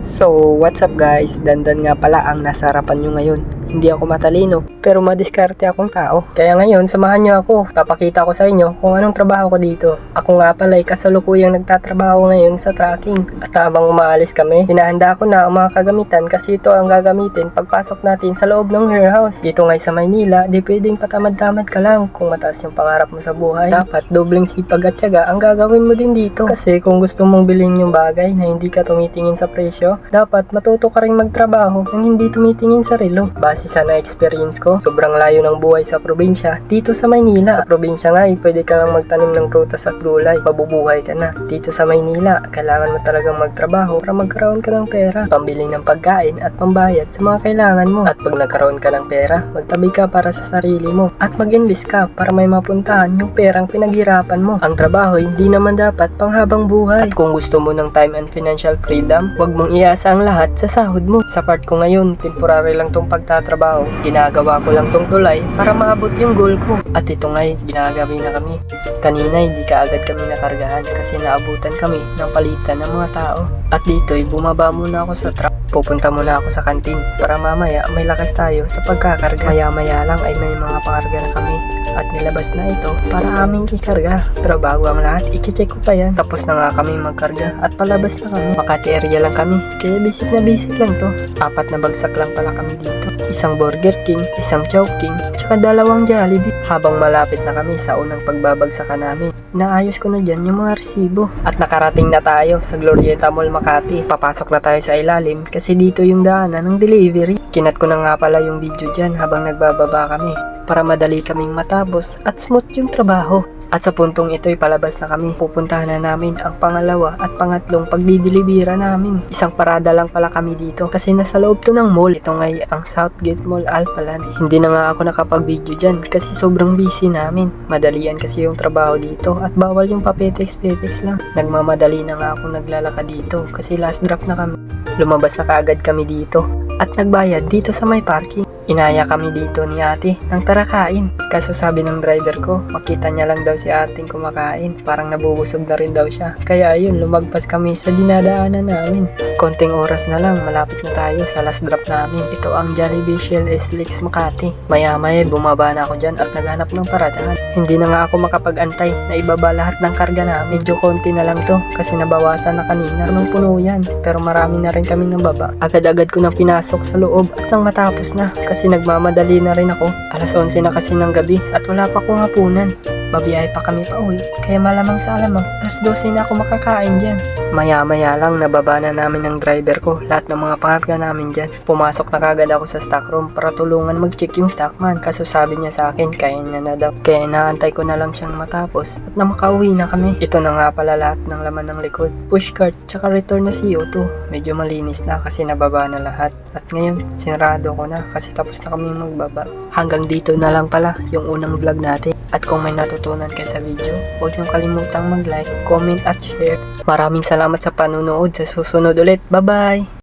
So, what's up guys? Dandan nga pala ang nasa harapan nyo ngayon. Hindi ako matalino, pero madiskarte akong tao. Kaya ngayon, samahan nyo ako. Papakita ko sa inyo kung anong trabaho ko dito. Ako nga pala ay kasalukuyang nagtatrabaho ngayon sa tracking. At habang umaalis kami, hinahanda ko na ang mga kagamitan kasi ito ang gagamitin pagpasok natin sa loob ng warehouse. Dito ngay sa Maynila, di pwedeng patamad-tamad ka lang. Kung mataas yung pangarap mo sa buhay, dapat dobling sipag at tiyaga ang gagawin mo din dito. Kasi kung gusto mong bilhin yung bagay na hindi ka tumitingin sa presyo, dapat matuto ka rin magtrabaho nang hindi tumitingin sa relo. Base sa na-experience ko, sobrang layo ng buhay sa probinsya. Dito sa Maynila, sa probinsya nga pwede ka lang magtanim ng prutas at gulay. Mabubuhay ka na. Dito sa Maynila, kailangan mo talagang magtrabaho para magkaroon ka ng pera, pambili ng pagkain at pambayad sa mga kailangan mo. At pag nagkaroon ka ng pera, magtabi ka para sa sarili mo at mag-invest ka para may mapuntahan yung perang pinaghirapan mo. Ang trabaho hindi naman dapat panghabang buhay. At kung gusto mo ng time and financial freedom, huwag mong iasa ang lahat sa sahod mo. Sa part ko ngayon, temporary lang tong pagtatrabaho. Ginagawa ko lang tong tulay para maabot yung goal ko. At ito nga'y ginagabi na kami. Kanina hindi ka agad kami nakargahan kasi naabutan kami ng palitan ng mga tao. At dito'y bumaba muna ako sa truck. Pupunta muna ako sa kantin para mamaya may lakas tayo sa pagkakarga. Maya-maya lang ay may mga pakarga na kami. At nilabas na ito para aming ikarga. Pero bago ang lahat, i-check ko pa yan. Tapos na nga kami magkarga at palabas na kami. Makati area lang kami, kaya basic lang to. 4 na bagsak lang pala kami dito. Isang Burger King, isang Chowking, tsaka 2 Jollibee. Habang malapit na kami sa unang pagbabagsakan namin, inaayos ko na dyan yung mga resibo. At nakarating na tayo sa Glorieta Mall Makati. Papasok na tayo sa ilalim kasi dito yung daanan ng delivery. Kinat ko na nga pala yung video dyan habang nagbababa kami para madali kaming matapos at smooth yung trabaho. At sa puntong ito'y palabas na kami. Pupuntahan na namin ang pangalawa at pangatlong pagdidelibera namin. Isang parada lang pala kami dito kasi nasa loob to ng mall. Ito ngay ang Southgate Mall Alphaland. Hindi na nga ako nakapag-video dyan kasi sobrang busy namin. Madalian kasi yung trabaho dito at bawal yung papetex-petex lang. Nagmamadali na nga ako naglalakad dito kasi last drop na kami. Lumabas na kaagad kami dito at nagbayad dito sa may parking. Inaya kami dito ni ate ng tara kain. Kaso sabi ng driver ko, makita niya lang daw si ating kumakain. Parang nabubusog na rin daw siya. Kaya ayun, lumagpas kami sa dinadaanan namin. Konting oras na lang, malapit na tayo sa last drop namin. Ito ang Jollibee Shell SLEX Makati. Maya-maya bumaba na ako dyan at naghanap ng paradahan. Hindi na nga ako makapag-antay na ibaba lahat ng karga namin. Medyo konti na lang to kasi nabawasan na kanina. Punong-puno yan, pero marami na rin kami nababa. Agad-agad ko nang pinasok sa loob at nang matapos na kasi nagmamadali na rin ako. Alas 11 na kasi ng gabi at wala pa akong hapunan. Babiyahe pa kami pa uwi, kaya malamang sa alamang alas 12 na ako makakain dyan. Maya-maya lang nababa na namin ng driver ko lahat ng mga pakarga namin dyan. Pumasok na kagad ako sa stock room para tulungan mag-check yung stockman. Kaso sabi niya sa akin kaya niya na daw. Kaya inaantay ko na lang siyang matapos at na makauwi na kami. Ito na nga pala lahat ng laman ng likod. Pushcart tsaka return na CO2. Medyo malinis na kasi nababa na lahat. At ngayon sinarado ko na kasi tapos na kami magbaba. Hanggang dito na lang pala yung unang vlog natin. At kung may natutunan kayo sa video, huwag niyong kalimutang mag-like, comment at share. Maraming salamat sa panunood. Sa susunod ulit. Bye-bye!